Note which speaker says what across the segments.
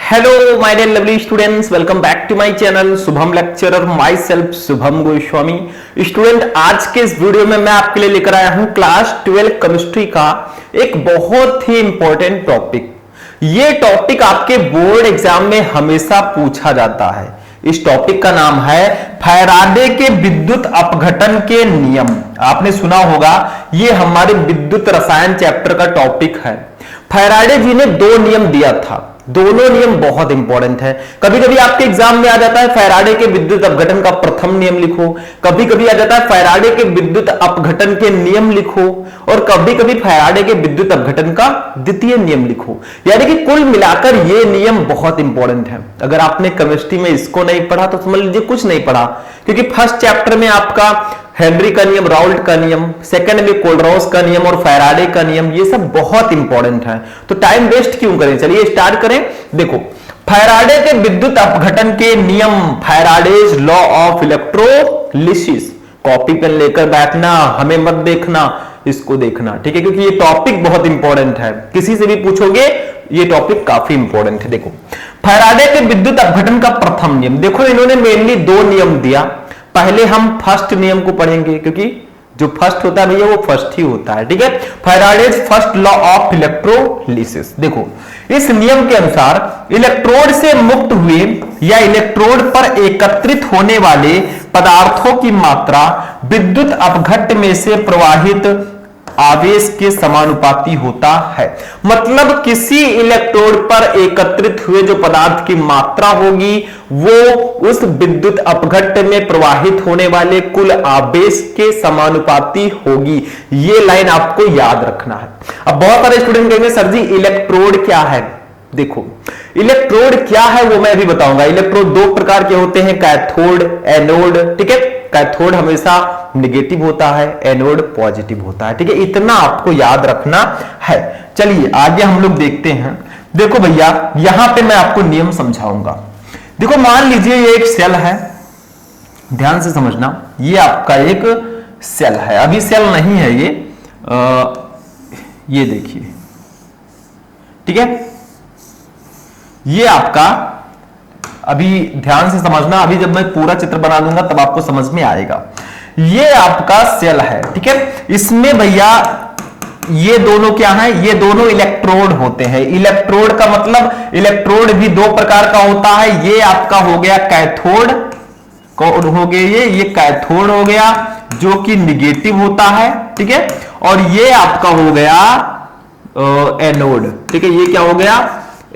Speaker 1: Hello my dear lovely students, welcome back to my channel Shubham lecturer, myself Shubham Goswami. Student, आज के इस video में मैं आपके लिए लेकर आया हूं क्लास 12 केमिस्ट्री का एक बहुत ही इंपॉर्टेंट टॉपिक। ये टॉपिक आपके बोर्ड एग्जाम में हमेशा पूछा जाता है। इस टॉपिक का नाम है फैराडे के विद्युत अपघटन के नियम। आपने सुना होगा, ये हमारे विद्युत रसायन चैप्टर का टॉपिक है। फैराडे जी ने दो नियम दिया था, दोनों नियम बहुत इंपॉर्टेंट है। कभी कभी आपके एग्जाम में आ जाता है फैराडे के विद्युत अपघटन का प्रथम नियम लिखो, कभी कभी आ जाता है फैराडे के विद्युत अपघटन के नियम लिखो, और कभी कभी फैराडे के विद्युत अपघटन का द्वितीय नियम लिखो। यानी कि कुल मिलाकर ये नियम बहुत इंपॉर्टेंट है। अगर आपने केमिस्ट्री में इसको नहीं पढ़ा तो समझ लीजिए कुछ नहीं पढ़ा, क्योंकि फर्स्ट चैप्टर में आपका हेनरी का नियम, राउल्ट का नियम, सेकंड में कोलरॉस का नियम और फैराडे का नियम, ये सब बहुत इंपॉर्टेंट है। तो टाइम वेस्ट क्यों करें, चलिए स्टार्ट करें। देखो, फैराडे के विद्युत अपघटन के नियम, Faraday's law of electrolysis. Copy pen लेकर बैठना, हमें मत देखना, इसको देखना, ठीक है, क्योंकि ये टॉपिक बहुत इंपॉर्टेंट है। किसी से भी पूछोगे ये टॉपिक काफी इंपॉर्टेंट है। देखो, फैराडे के विद्युत अपघटन का प्रथम नियम, देखो इन्होंने मेनली दो नियम दिया। पहले हम फर्स्ट नियम को पढ़ेंगे, क्योंकि जो फर्स्ट होता है भैया वो फर्स्ट ही होता है, ठीक है। Faraday's first law of electrolysis. देखो, इस नियम के अनुसार इलेक्ट्रोड से मुक्त हुए या इलेक्ट्रोड पर एकत्रित होने वाले पदार्थों की मात्रा विद्युत अपघट्ट में से प्रवाहित आवेश के समानुपाती होता है। मतलब किसी इलेक्ट्रोड पर एकत्रित हुए जो पदार्थ की मात्रा होगी वो उस विद्युत अपघट्ट में प्रवाहित होने वाले कुल आवेश के समानुपाती होगी। ये लाइन आपको याद रखना है। अब बहुत सारे स्टूडेंट कहेंगे सर जी इलेक्ट्रोड क्या है। देखो, इलेक्ट्रोड क्या है वो मैं भी बताऊंगा। इलेक्ट्रोड दो प्रकार के होते हैं, कैथोड, एनोड, ठीक है। कैथोड हमेशा नेगेटिव होता है, एनोड पॉजिटिव होता है, ठीक है। इतना आपको याद रखना है। चलिए आगे हम लोग देखते हैं। देखो भैया, यहां पे मैं आपको नियम समझाऊंगा। देखो, मान लीजिए ये एक सेल है, ध्यान से समझना, ये आपका एक सेल है। अभी सेल नहीं है ये देखिए, ठीक है। ये आपका, अभी ध्यान से समझना, अभी जब मैं पूरा चित्र बना दूंगा तब आपको समझ में आएगा। ये आपका सेल है, ठीक है। इसमें भैया ये दोनों क्या है, ये दोनों इलेक्ट्रोड होते हैं। इलेक्ट्रोड का मतलब इलेक्ट्रोड भी दो प्रकार का होता है। ये आपका हो गया कैथोड, हो गया ये कैथोड हो गया जो कि निगेटिव होता है, ठीक है। और ये आपका हो गया एनोड, ठीक है। ये क्या हो गया,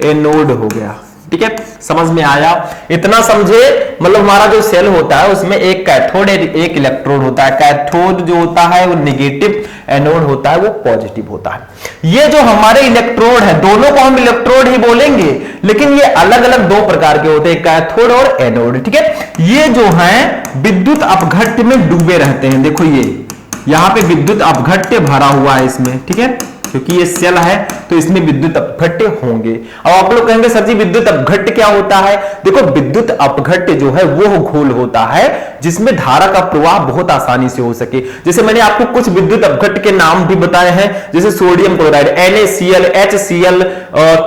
Speaker 1: एनोड हो गया, ठीक है। समझ में आया? इतना समझे, मतलब हमारा जो सेल होता है उसमें एक कैथोड एक इलेक्ट्रोड होता है। कैथोड जो होता है वो नेगेटिव, एनोड होता है वो पॉजिटिव होता है। ये जो हमारे इलेक्ट्रोड है, दोनों को हम इलेक्ट्रोड ही बोलेंगे, लेकिन ये अलग अलग दो प्रकार के होते हैं, कैथोड और एनोड, ठीक है। ये जो है विद्युत अपघट्ट में डूबे रहते हैं। देखो, ये यहां पे विद्युत अपघट्ट भरा हुआ है इसमें, ठीक है, क्योंकि ये सेल है तो इसमें विद्युत अपघट्ट होंगे। अब आप लोग कहेंगे सर जी विद्युत अपघट्ट क्या होता है। देखो, विद्युत अपघट्ट जो है वो घोल होता है जिसमें धारा का प्रवाह बहुत आसानी से हो सके। जैसे मैंने आपको कुछ विद्युत अपघट्ट के नाम भी बताए हैं, जैसे sodium chloride, NaCl, HCl,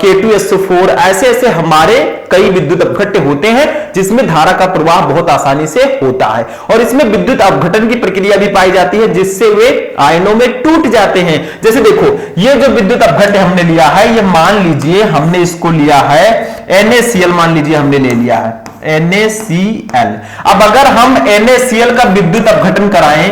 Speaker 1: K2SO4, ऐसे ऐसे हमारे कई विद्युत अपघट्ट होते हैं जिसमें धारा का प्रवाह बहुत आसानी से होता है। और इसमें विद्युत अपघटन की प्रक्रिया भी पाई जाती है जिससे वे आयनों में टूट जाते हैं। जैसे देखो, ये जो विद्युत अपघट्ट हमने लिया है, ये मान लीजिए हमने इसको लिया है NaCl, मान लीजिए हमने ले लिया है NaCl। अब अगर हम NaCl का विद्युत अपघटन कराएं,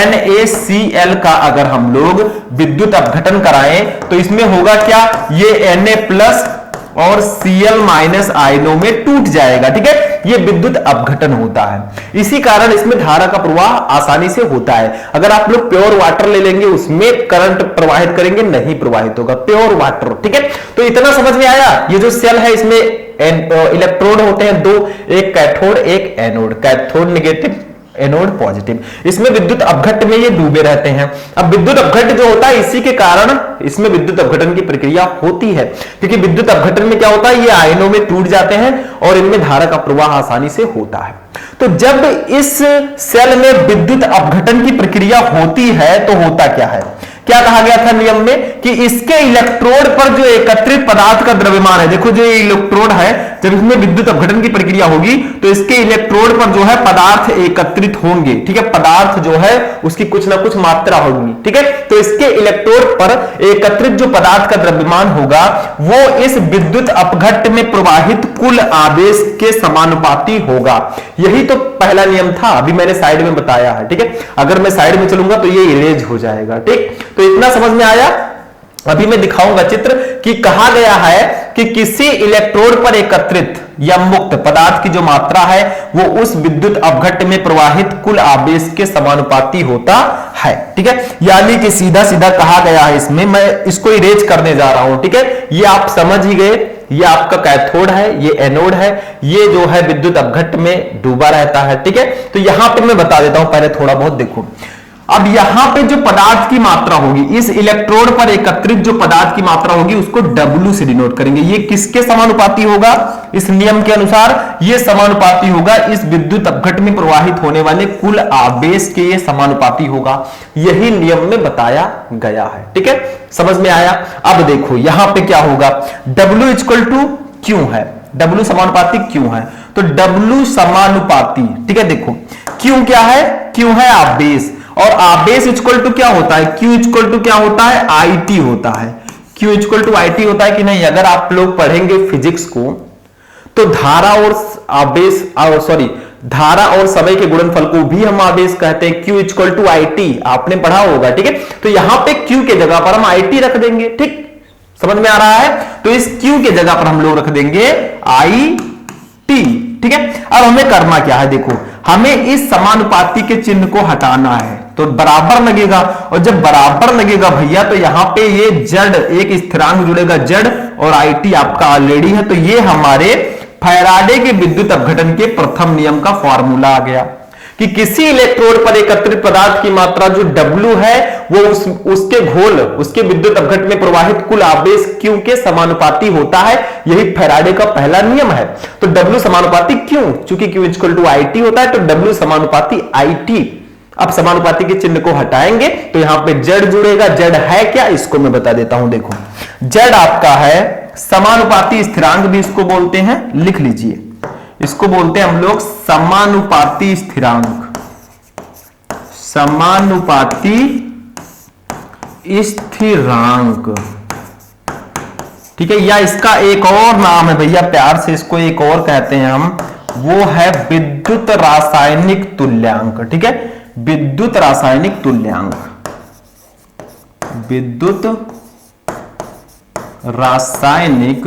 Speaker 1: NaCl का अगर हम लोग विद्युत अपघटन कराएं तो इसमें होगा क्या, ये Na+ और Cl- आयनों में टूट जाएगा, ठीक है। ये विद्युत अपघटन होता है। इसी कारण इसमें धारा का प्रवाह आसानी से होता है। अगर आप लोग प्योर वाटर ले लेंगे उसमें करंट प्रवाहित करेंगे, नहीं प्रवाहित होगा, प्योर वाटर, ठीक है। तो इतना समझ में आया। ये जो सेल है इसमें इलेक्ट्रोड होते हैं दो, एक कैथोड एक anode, cathode negative, anode positive. इसमें विद्युत अपघट्ट में ये डूबे रहते हैं। अब विद्युत अपघट्ट जो होता है, इसी के कारण इसमें विद्युत अपघटन की प्रक्रिया होती है, क्योंकि विद्युत अपघटन में क्या होता है, ये आयनों में टूट जाते हैं और इनमें धारा का प्रवाह आसानी से होता है। तो जब इस सेल में विद्युत अपघटन की प्रक्रिया होती है तो होता क्या है, क्या कहा गया था नियम में कि इसके इलेक्ट्रोड पर जो एकत्रित पदार्थ का द्रव्यमान है, देखो जो इलेक्ट्रोड है, जब इसमें विद्युत अपघटन की प्रक्रिया होगी तो इसके इलेक्ट्रोड पर जो है पदार्थ एकत्रित होंगे, ठीक है, पदार्थ जो है उसकी कुछ ना कुछ मात्रा होगी, ठीक है। तो इसके इलेक्ट्रोड पर एकत्रित जो पदार्थ का द्रव्यमान होगा वो इस विद्युत अपघट्ट में प्रवाहित कुल आवेश के समानुपाती होगा। यही तो पहला नियम था, अभी मैंने साइड में बताया है, ठीक है। अगर मैं साइड में चलूंगा तो ये इरेज हो जाएगा, ठीक। तो इतना समझ में आया। अभी मैं दिखाऊंगा चित्र कि कहा गया है कि किसी इलेक्ट्रोड पर एकत्रित या मुक्त पदार्थ की जो मात्रा है वो उस विद्युत अपघट्ट में प्रवाहित कुल आवेश के समानुपाती होता है, ठीक है। यानी कि सीधा सीधा कहा गया है इसमें, मैं इसको इरेज करने जा रहा हूं, ठीक है। ये आप समझ ही गए, ये आपका कैथोड है, ये एनोड है, ये जो है विद्युत अपघट्ट में डूबा रहता है, ठीक है। तो यहां पर मैं बता देता हूं, पहले थोड़ा बहुत देखो। अब यहां पे जो पदार्थ की मात्रा होगी, इस इलेक्ट्रोड पर एकत्रित जो पदार्थ की मात्रा होगी उसको W से डिनोट करेंगे। ये किसके समानुपाती होगा? इस नियम के अनुसार ये समानुपाती होगा इस विद्युत अपघट्ट में प्रवाहित होने वाले कुल आवेश के, ये समानुपाती होगा। यही नियम में बताया गया है, ठीक है। समझ में आया। अब देखो यहां पे क्या होगा, W इक्वल टू Q है, W समानुपाती Q है, तो W समानुपाती, ठीक है। देखो Q क्या है? Q है आवेश, और आवेश इक्वल टू क्या होता है? Q इक्वल टू क्या होता है? IT होता है। Q इक्वल टू IT होता है कि नहीं? अगर आप लोग पढ़ेंगे फिजिक्स को तो धारा और आवेश, सॉरी, धारा और समय के गुणनफल को भी हम आवेश कहते हैं। Q इक्वल टू IT आपने पढ़ा होगा, ठीक है। तो यहां पे Q के जगह पर हम IT रख देंगे, ठीक, समझ में आ रहा है। तो इस Q के जगह पर हम लोग रख देंगे IT, ठीक है। अब हमें करना क्या है, देखो हमें इस समानुपाती के चिन्ह को हटाना है, तो बराबर लगेगा, और जब बराबर लगेगा भैया तो यहां पे ये जड़, एक स्थिरांक जुड़ेगा जड़, और IT आपका ऑलरेडी है, तो ये हमारे फैराडे के विद्युत अपघटन के प्रथम नियम का फॉर्मूला आ गया कि किसी इलेक्ट्रोड पर एकत्रित पदार्थ की मात्रा जो W है वो उसके घोल, उसके विद्युत अपघट्ट में प्रवाहित कुल आवेश Q के समानुपाती होता है। यही फैराडे का पहला नियम है। तो W समानुपाती Q, चूंकि Q इक्वल टू IT होता है तो W समानुपाती IT। अब समानुपाती के चिन्ह को हटाएंगे तो यहां पे जड़ जुड़ेगा। जड़ है क्या, इसको मैं बता देता हूं। देखो जड़ आपका है समानुपाती स्थिरांक, भी इसको बोलते हैं, लिख लीजिए, इसको बोलते हैं हम लोग समानुपाती स्थिरांक, समानुपाती स्थिरांक, ठीक है। या इसका एक और नाम है भैया, प्यार से इसको एक और कहते हैं हम, वो है विद्युत रासायनिक तुल्यांक, ठीक है। विद्युत रासायनिक तुल्यांक, विद्युत रासायनिक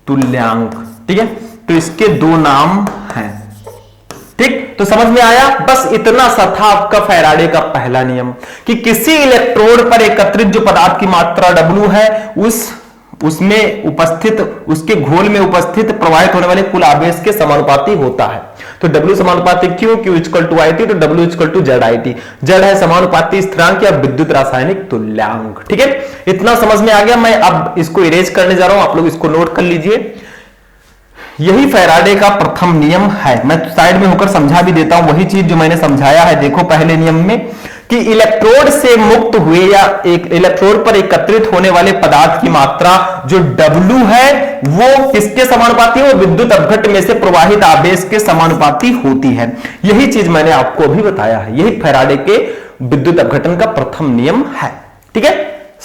Speaker 1: तुल्यांक, ठीक है। तो इसके दो नाम हैं, ठीक। तो समझ में आया। बस इतना सा था आपका फैराडे का पहला नियम कि किसी इलेक्ट्रोड पर एकत्रित जो पदार्थ की मात्रा W है उसमें उपस्थित, उसके घोल में उपस्थित प्रवाहित होने वाले कुल आवेश के समानुपाती होता है। तो W समानुपाती Q, Q equal to IT, तो W इक्वल टू ZIT। जड़ है समानुपाती स्थिरांक या विद्युत रासायनिक तुल्यांक, ठीक है। इतना समझ में आ गया। मैं अब इसको इरेज करने जा रहा हूं, आप लोग इसको नोट कर लीजिए। यही फैराडे का प्रथम नियम है। मैं साइड में होकर समझा भी देता हूं वही चीज जो मैंने समझाया है। देखो पहले नियम में कि इलेक्ट्रोड से मुक्त हुए या एक इलेक्ट्रोड पर एकत्रित होने वाले पदार्थ की मात्रा जो W है वो किसके समानुपाती है? वो विद्युत अपघट्ट में से प्रवाहित आवेश के समानुपाती होती है। यही चीज मैंने आपको अभी बताया है। यही फैराडे के विद्युत अपघटन का प्रथम नियम है, ठीक है।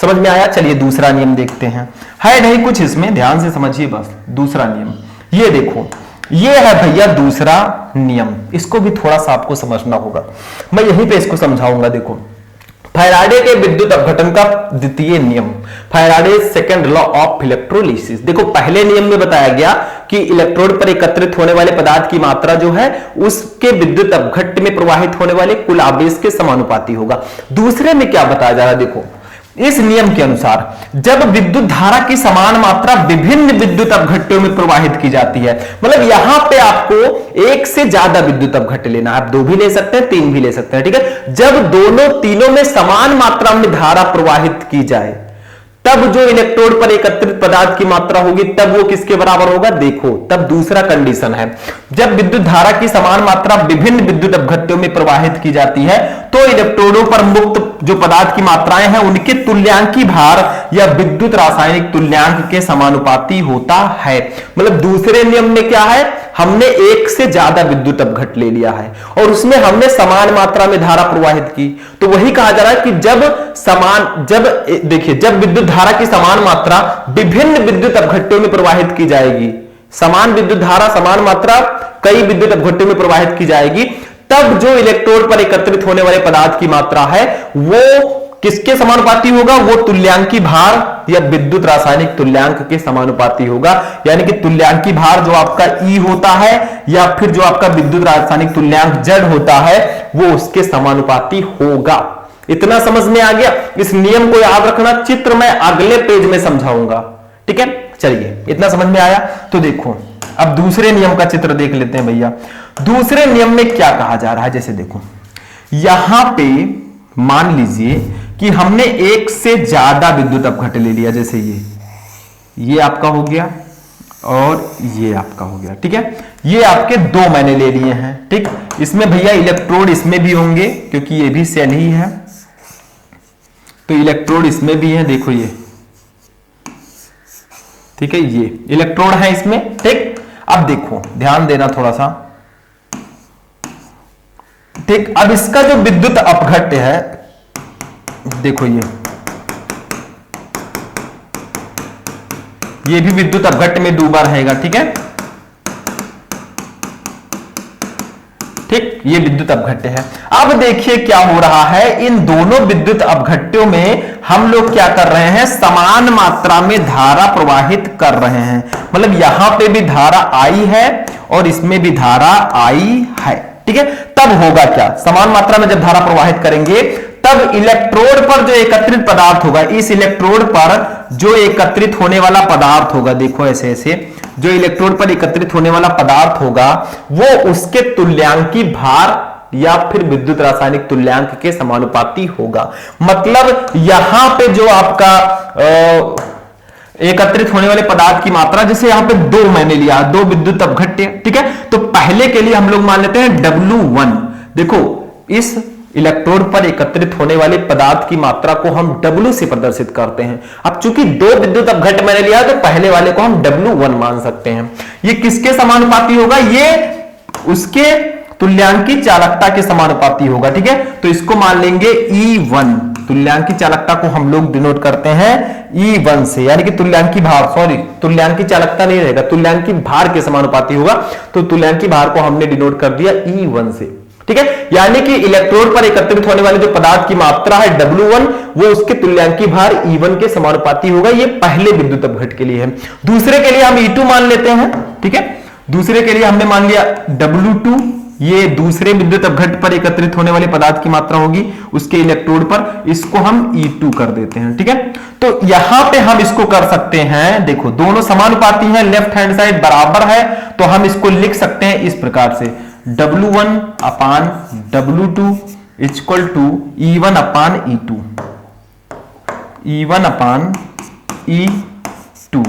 Speaker 1: समझ में आया। चलिए दूसरा नियम देखते हैं। है नहीं कुछ इसमें, ध्यान से समझिए बस। दूसरा नियम ये देखो, ये है भैया दूसरा नियम। इसको भी थोड़ा सा आपको समझना होगा, मैं यहीं पे इसको समझाऊंगा। देखो फैराडे के विद्युत अपघटन का द्वितीय नियम, Faraday second law of electrolysis. देखो पहले नियम में बताया गया कि इलेक्ट्रोड पर एकत्रित होने वाले पदार्थ की मात्रा जो है उसके विद्युत अपघट्ट में प्रवाहित होने वाले कुल आवेश के समानुपाती होगा। दूसरे में क्या बताया जा रहा है? देखो इस नियम के अनुसार जब विद्युत धारा की समान मात्रा विभिन्न विद्युत अपघट्टों में प्रवाहित की जाती है, मतलब यहां पे आपको एक से ज्यादा विद्युत अपघट्ट लेना है, आप 2 भी ले सकते हैं, 3 भी ले सकते हैं, ठीक है। जब दोनों तीनों में समान मात्रा में धारा प्रवाहित की जाए तब जो इलेक्ट्रोड पर एकत्रित पदार्थ की मात्रा होगी तब वो किसके बराबर होगा? देखो तब दूसरा कंडीशन है, जब विद्युत धारा की समान मात्रा विभिन्न विद्युत अपघट्टों में प्रवाहित की जाती है तो इलेक्ट्रोडों पर मुक्त जो पदार्थ की मात्राएं हैं उनके तुल्यांकी भार या विद्युत रासायनिक तुल्यांक के समानुपाती होता है। मतलब दूसरे नियम में क्या है, हमने एक से ज्यादा विद्युत अपघट्ट ले लिया है और उसमें हमने समान मात्रा में धारा प्रवाहित की। तो वही कहा जा रहा है कि जब विद्युत धारा की समान मात्रा विभिन्न विद्युत अपघट्टों में प्रवाहित की जाएगी, समान विद्युत धारा समान मात्रा कई विद्युत अपघट्टों में प्रवाहित की जाएगी, तब जो इलेक्ट्रोड पर एकत्रित होने वाले पदार्थ की मात्रा है वो किसके समानुपाती होगा, वो तुल्यांकी भार या विद्युत रासायनिक तुल्यांक के समानुपाती होगा। यानी कि तुल्यांकी भार जो आपका E होता है या फिर जो आपका विद्युत रासायनिक तुल्यांक Z होता है वो उसके समानुपाती होगा। इतना समझ में आ गया। इस नियम को याद रखना, चित्र मैं अगले पेज में समझाऊंगा। ठीक है, चलिए इतना समझ में आया। तो देखो अब दूसरे नियम का चित्र देख लेते हैं भैया। दूसरे नियम में क्या कहा जा रहा है, जैसे देखो यहां पे मान लीजिए कि हमने एक से ज्यादा विद्युत अपघट्ट ले लिया, जैसे ये आपका हो गया और ये आपका हो गया। ठीक है, ये आपके दो मैंने ले लिए हैं। ठीक, इसमें भैया इलेक्ट्रोड इसमें भी होंगे क्योंकि ये भी सेल ही है, तो इलेक्ट्रोड इसमें भी है। देखो ये, ठीक है, ये इलेक्ट्रोड है इसमें। ठीक, अब देखो ध्यान देना थोड़ा सा। ठीक, अब इसका जो विद्युत अपघट्ट है, देखो ये भी विद्युत अपघट्ट में डूबा रहेगा। ठीक है, ठीक, ये विद्युत अपघट्ट है। अब देखिए क्या हो रहा है, इन दोनों विद्युत अपघट्टों में हम लोग क्या कर रहे हैं, समान मात्रा में धारा प्रवाहित कर रहे हैं। मतलब यहां पे भी धारा I है और इसमें भी धारा I है। ठीक है, तब होगा क्या, समान मात्रा में जब धारा प्रवाहित करेंगे तब इलेक्ट्रोड पर जो एकत्रित पदार्थ होगा, इस इलेक्ट्रोड पर जो एकत्रित होने वाला पदार्थ होगा, देखो ऐसे ऐसे जो इलेक्ट्रोड पर एकत्रित होने वाला पदार्थ होगा वो उसके तुल्यांकी भार या फिर विद्युत रासायनिक तुल्यांक के समानुपाती होगा। मतलब यहां पे जो आपका एकत्रित होने वाले पदार्थ की मात्रा, जैसे यहां पे दो मैंने लिया, दो विद्युत अपघट्ट। ठीक है, तो पहले के लिए हम लोग मान लेते हैं W1। देखो इस इलेक्ट्रोड पर एकत्रित होने वाले पदार्थ की मात्रा को हम W से प्रदर्शित करते हैं। अब चूंकि दो विद्युत अपघट्ट मैंने लिया तो पहले वाले को हम W1 मान सकते हैं। ये किसके समानुपाती होगा, ये उसके तुल्यांकी चालकता के समानुपाती होगा। ठीक है, तो इसको मान लेंगे E1। तुल्यांकी चालकता को हम लोग डिनोट करते हैं E1 से, यानी कि तुल्यांकी भार, सॉरी तुल्यांकी चालकता नहीं रहेगा, तुल्यांकी भार के समानुपाती होगा। तो तुल्यांकी भार को हमने डिनोट कर दिया E1 से। ठीक है, यानी कि इलेक्ट्रोड पर एकत्रित होने वाले जो पदार्थ की मात्रा है W1 वो उसके तुल्यांकी भार E1 के समानुपाती होगा। ये पहले विद्युत अपघट्ट के लिए है। दूसरे के लिए हम E2 मान लेते हैं। ठीक है, दूसरे के लिए हमने मान लिया W2, ये दूसरे विद्युत अपघट्ट पर एकत्रित होने वाले पदार्थ की मात्रा होगी उसके इलेक्ट्रोड पर, इसको हम E2 कर देते हैं। ठीक है, तो यहां पे हम इसको कर सकते हैं, देखो दोनों समानुपाती हैं, लेफ्ट हैंड साइड बराबर है, तो हम इसको लिख सकते हैं इस प्रकार से, W1 upon W2 equal to E1 upon E2, E1 upon E2।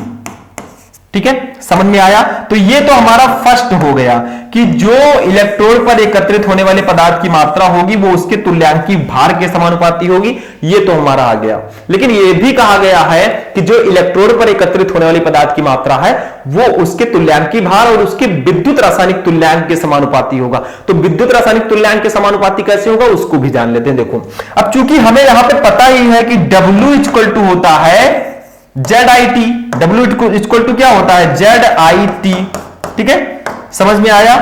Speaker 1: ठीक है, समझ में आया। तो ये तो हमारा फर्स्ट हो गया कि जो इलेक्ट्रोड पर एकत्रित होने वाले पदार्थ की मात्रा होगी वो उसके तुल्यांकी भार के समानुपाती होगी, ये तो हमारा आ गया। लेकिन ये भी कहा गया है कि जो इलेक्ट्रोड पर एकत्रित होने वाली पदार्थ की मात्रा है वो उसके तुल्यांकी भार और उसके विद्युत रासायनिक तुल्यांक के समानुपाती होगा। तो विद्युत रासायनिक तुल्यांक के समानुपाती कैसे होगा उसको भी जान लेते हैं। देखो अब चूंकि हमें यहां पे पता ही है कि W इक्वल टू होता है ZIT, W इक्वल टू क्या होता है ZIT। ठीक है, समझ में आया।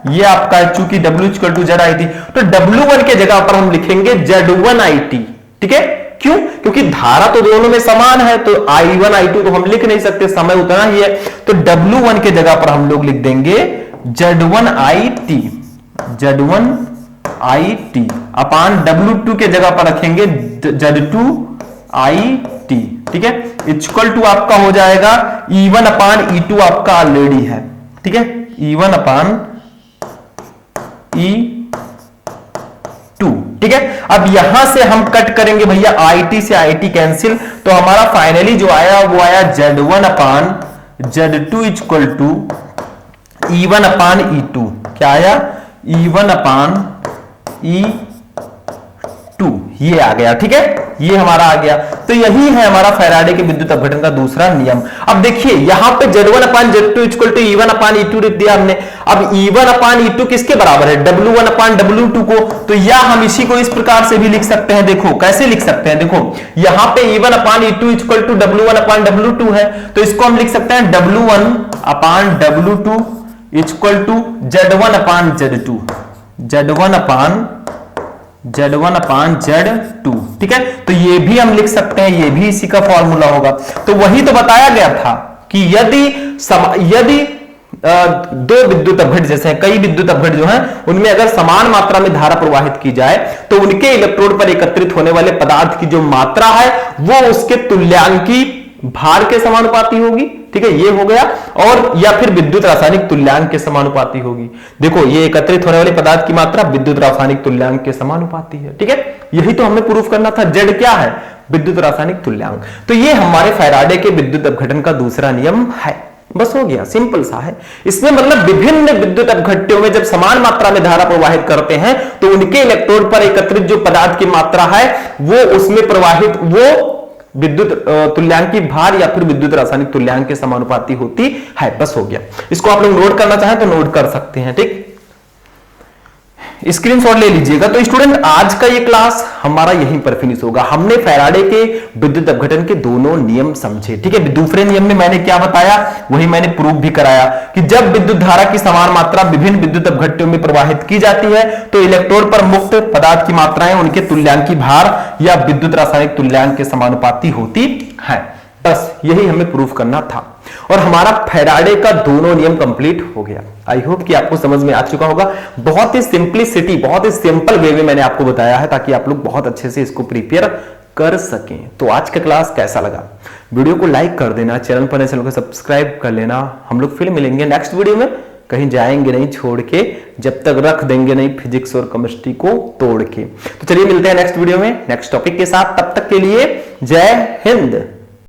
Speaker 1: ये आपका चूंकि W इक्वल टू ZIT, तो W1 के जगह पर हम लिखेंगे Z1IT। ठीक है, क्यों, क्योंकि धारा तो दोनों में समान है, तो I1 I2 तो हम लिख नहीं सकते, समय उतना ही है। तो W1 के जगह पर हम लोग लिख देंगे Z1IT, Z1IT अपान W2 के जगह पर रखेंगे Z2IT। ठीक है, इक्वल टू आपका हो जाएगा E1 अपान E2 आपका ऑलरेडी है। ठीक है, E1 अपान E2। ठीक है, अब यहां से हम कट करेंगे भैया, IT से IT कैंसिल, तो हमारा फाइनली जो आया वो आया Z1 upon Z2 equal to E1 upon E2। क्या आया, E1 अपान E2। 2 ये आ गया, ठीक है, ये हमारा आ गया। तो यही है हमारा फैराडे के विद्युत अपघटन का दूसरा नियम। अब देखिए यहां पे Z1 upon Z2 equal to E1 upon E2 लिख दिया हमने। अब E1 अपान E2 किसके बराबर है? W1 अपान W2 को। तो या हम इसी को इस प्रकार से भी लिख सकते हैं। देखो कैसे लिख सकते हैं, देखो यहां पे E1 upon E2 equal to W1 upon W2 है, तो इसको हम लिख सकते हैं W1 upon W2 equal to Z1 upon Z2, Z1 upon Z2, ठीक है। तो ये भी हम लिख सकते हैं, ये भी इसी का फॉर्मूला होगा। तो वही तो बताया गया था कि यदि दो विद्युत अपघट, जैसे कई विद्युत अपघट जो हैं उनमें अगर समान मात्रा में धारा प्रवाहित की जाए तो उनके इलेक्ट्रोड पर एकत्रित होने वाले पदार्थ की जो मात्रा है वो उसके तुल्यांकी भार के समानुपाती होगी, ठीक है, ये हो गया। और या फिर विद्युत रासायनिक तुल्यांक के समानुपाती होगी। देखो ये एकत्रित होने वाले पदार्थ की मात्रा विद्युत रासायनिक तुल्यांक के समानुपाती है, ठीक है। यही तो हमें प्रूफ करना था। जेड क्या है? विद्युत रासायनिक तुल्यांक। तो ये हमारे फैराडे के विद्युत अपघटन का दूसरा नियम है। बस हो गया, सिंपल सा है। इसमें मतलब विभिन्न विद्युत अपघट्यों में जब समान मात्रा में धारा प्रवाहित करते हैं तो उनके इलेक्ट्रोड पर एकत्रित जो पदार्थ की मात्रा है वो उसमें प्रवाहित, वो विद्युत तुल्यांकी भार या फिर विद्युत रासायनिक तुल्यांक के समानुपाती होती है। बस हो गया। इसको आप लोग नोट करना चाहें तो नोट कर सकते हैं, ठीक। स्क्रीनशॉट ले लीजिएगा। तो स्टूडेंट आज का ये क्लास हमारा यहीं पर फिनिश होगा। हमने फैराडे के विद्युत अपघटन के दोनों नियम समझे, ठीक है। दूसरे नियम में मैंने क्या बताया वही मैंने प्रूफ भी कराया कि जब विद्युत धारा की समान मात्रा विभिन्न विद्युत अपघट्यों में प्रवाहित की जाती है तो इलेक्ट्रोड पर मुक्त पदार्थ की मात्राएं उनके तुल्यांकी भार या विद्युत रासायनिक तुल्यांक के समानुपाती होती है। बस यही हमें प्रूफ करना था और हमारा फैराडे का दोनों नियम कंप्लीट हो गया। आई होप कि आपको समझ में आ चुका होगा। बहुत ही सिंपलिसिटी, बहुत ही सिंपल वे में मैंने आपको बताया है ताकि आप लोग बहुत अच्छे से इसको प्रिपेयर कर सकें। तो आज का क्लास कैसा लगा? वीडियो को लाइक कर देना, चैनल पर चैनल को सब्सक्राइब कर लेना। हम लोग फिर मिलेंगे नेक्स्ट वीडियो में, कहीं जाएंगे नहीं छोड़ के, जब तक रख देंगे नहीं फिजिक्स और केमिस्ट्री को तोड़ के। तो चलिए मिलते हैं नेक्स्ट वीडियो में नेक्स्ट टॉपिक के साथ। तब तक के लिए जय हिंद।